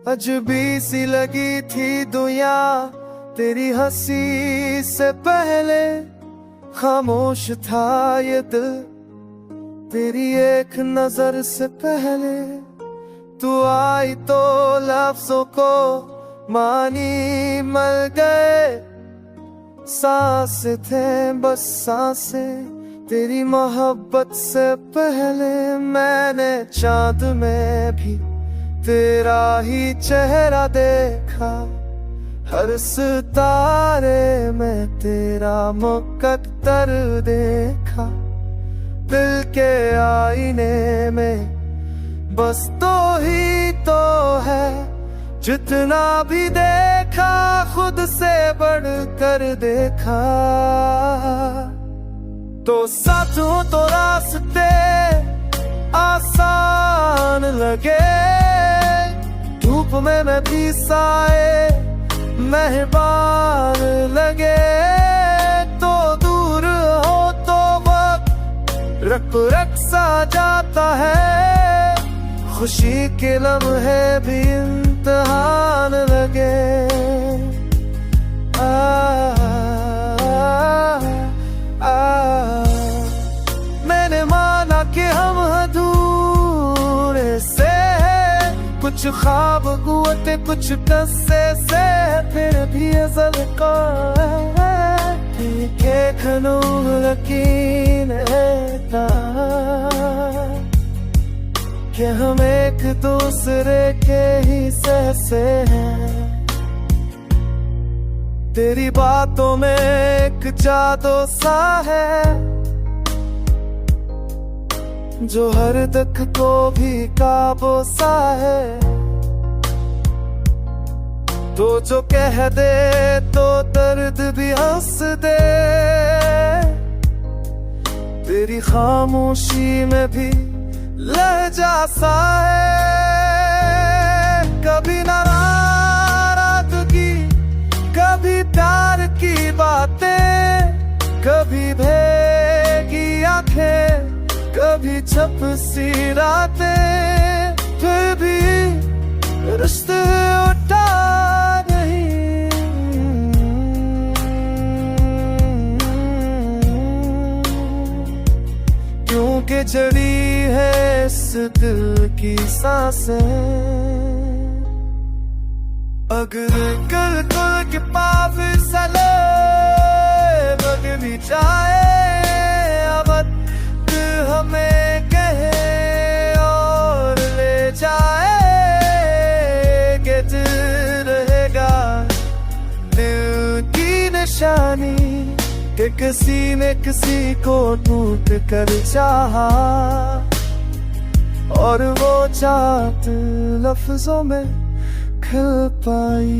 अजबी सी लगी थी दुनिया तेरी हंसी से पहले, खामोश था ये दिल तेरी एक नजर से पहले। तू आई तो लफ्जों को मानी मर गए, सांस थे बस सांसें तेरी मोहब्बत से पहले। मैंने चांद में भी तेरा ही चेहरा देखा, हर सितारे में तेरा मुकद्दर देखा। दिल के आईने में बस तो ही तो है, जितना भी देखा खुद से बढ़कर देखा। तो साथों तो रास्ते आसान लगे, धूप में मैं भी साए मेहरबान लगे। तो दूर हो तो वक्त रख रख सा जाता है, खुशी के लम्हे भी इम्तिहान लगे। मैंने माना कि हम अधूरे से, कुछ ख्वाब कुव्वते कुछ कस्से से, फिर भी अज़ल का के खनूर यकीन है कि हम एक दूसरे के हिस्से से हैं। तेरी बातों में एक जादू सा है, जो हर दुख को भी काबू सा है। तो जो कह दे तो दर्द भी हंस दे, तेरी खामोशी में भी लहजा सा है। कभी नाराज़गी, कभी प्यार की बातें, कभी भीगी आंखें, कभी छप सी रातें, फिर भी रिश्ते उठा नहीं। क्योंकि जड़ी है इस दिल की सांसें, अगर कल के पास सले बग भी जाए, अब हमें कहे और ले जाए, कि दिल रहेगा दिल की निशानी, कि किसी ने किसी को टूट कर चाहा, और वो चाहत लफ्जों में खिल पाई।